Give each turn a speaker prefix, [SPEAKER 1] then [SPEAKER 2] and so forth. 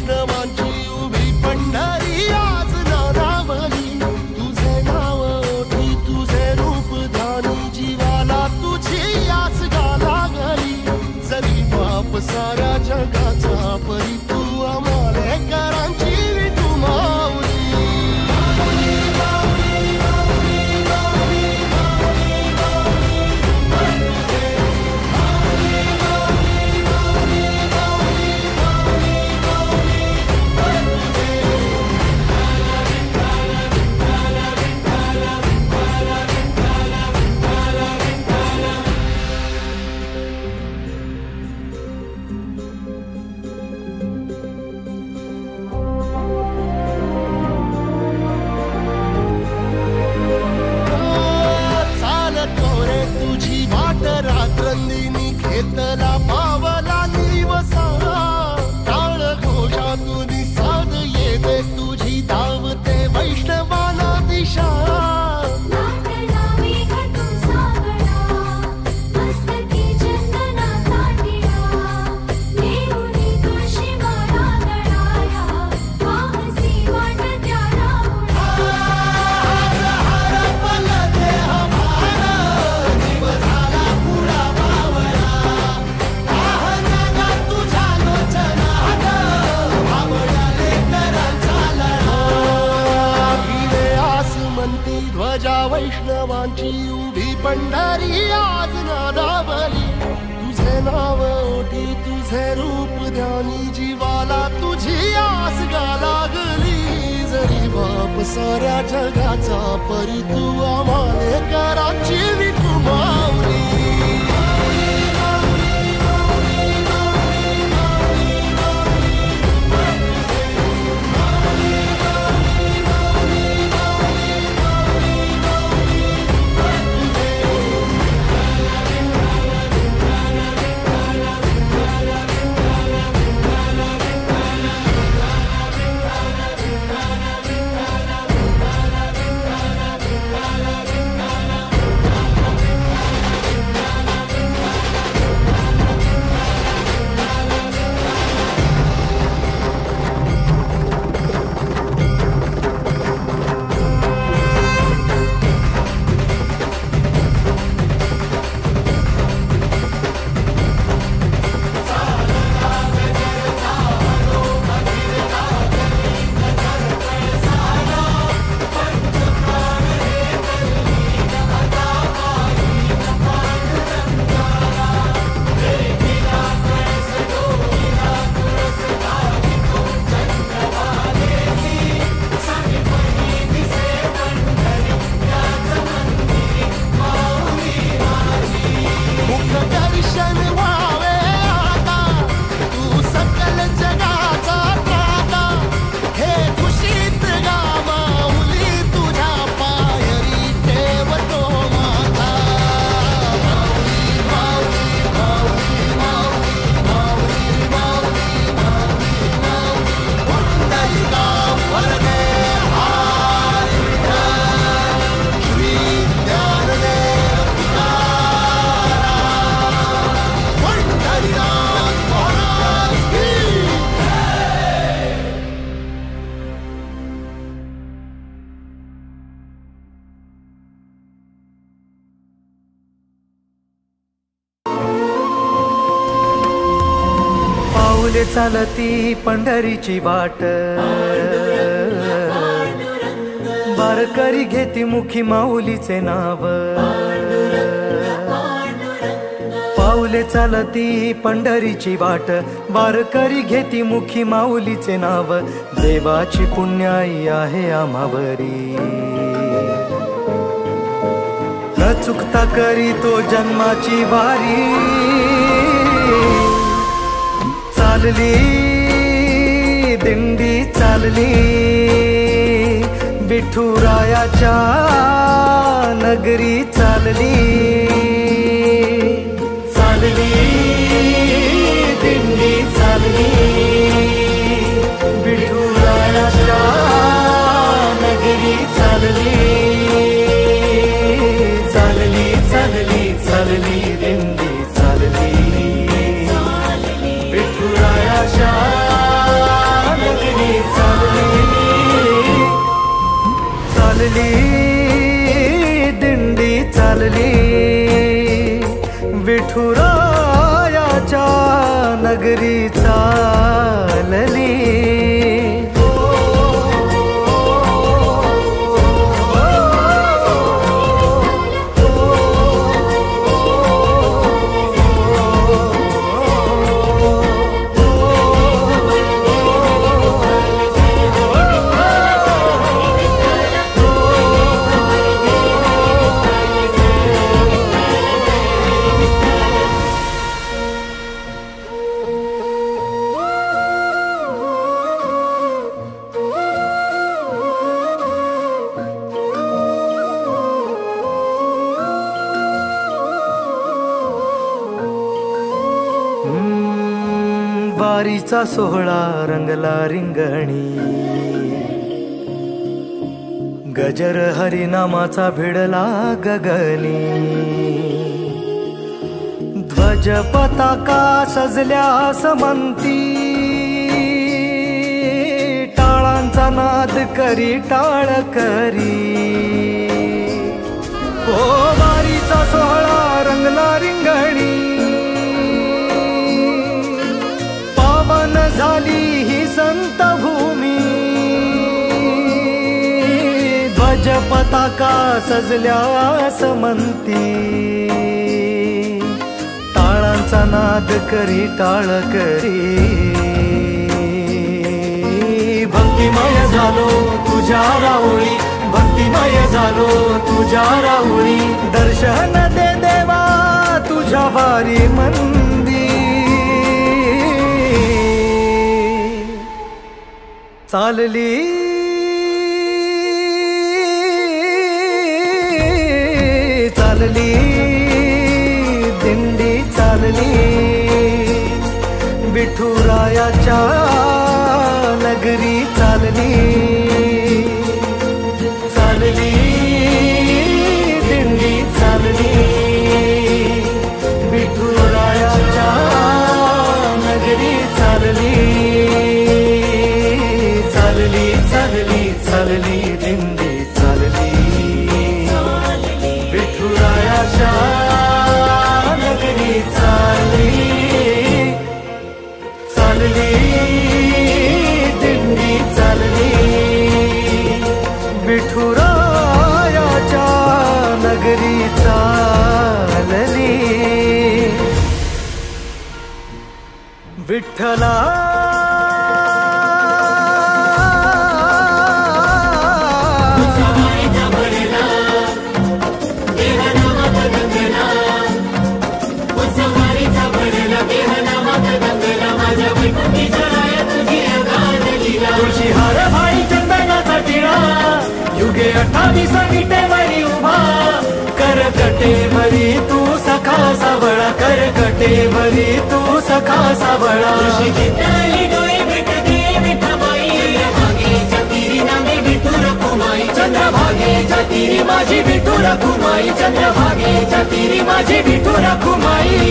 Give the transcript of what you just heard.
[SPEAKER 1] वैष्णवांची उभी पंढरी आज नादावली तुझे नाव ओठी तुझे रूप ध्यानी जीवाला तुझी आस लागली जरी बाप साऱ्या जगाचा परी तू आमालेकरांची विठू माऊली रात्रंदिनी घेतला पावला निवसा टाळ घोषातून साध येते तुझी धावते वैष्णवाना दिशा वैष्णवांची उभी पंढरी आज नादावली तुझे नाव ओठी तुझे रूप ध्यानी जीवाला तुझी आस लागली जरी बाप साऱ्या जगाचा परी तू आमालेकरांची विठू माऊली
[SPEAKER 2] चालती पंढरीची वाट वारकरी घेती मुखी माऊलीचे नाव पाऊले चालती पंढरीची वाट वारकरी घेती मुखी माऊलीचे नाव देवाची पुण्याई आहे आम्हावरी न चुकता करी तो जन्माची वारी चालली दिंडी चालली विठुरायाच्या नगरी चालली चालली दिंडी चालली विठुरायाच्या नगरी चालली चालली चालली चालली दिंडी चालली विठुरायाच्या वारीचा सोहळा रंगला रिंगणी, गजर हरिनामाचा भिडला गगनी, ध्वज पताका सजल्या आसमंती, टाळांचा नाद करी टाळ करी, ओ वारीचा सोहळा रंगला रिंगणी, पावन झाली ही संत भूमी, ध्वज पताका सजल्या आसमंती, टाळांचा नाद करी टाळ करी, भक्तिमय झालो तुझ्या राऊळी, भक्तिमय झालो तुझ्या राऊळी, दर्शन दे देवा तुझ्या वारी मंदी, चालली चालली दिंडी चालली, विठुरायाच्या नगरी चालली, चालली दिंडी चालली, विठुरायाच्या नगरी चालली, चालली चालली चालली दिंडी चालली, विठुरायाच्या नगरी चालली, चालली दिंडी चालली, विठुरायाच्या नगरी चालली, विठ्ठला तुळशी हार भाई चंदनाचा टिळा, युगे 28 विटेवरी उभा, करकटेवरी तू सखा सावळा, करकटेवरी तू सखा सावळा,
[SPEAKER 3] तुळशी चित्ताली डोळे भेटते विठाबाई, चंद्रभागेच्या तीरी नामे विठू रखुमाई, चंद्रभागेच्या तीरी माझी विठू रखुमाई, चंद्रभागेच्या तीरी माझी विठू रखुमाई.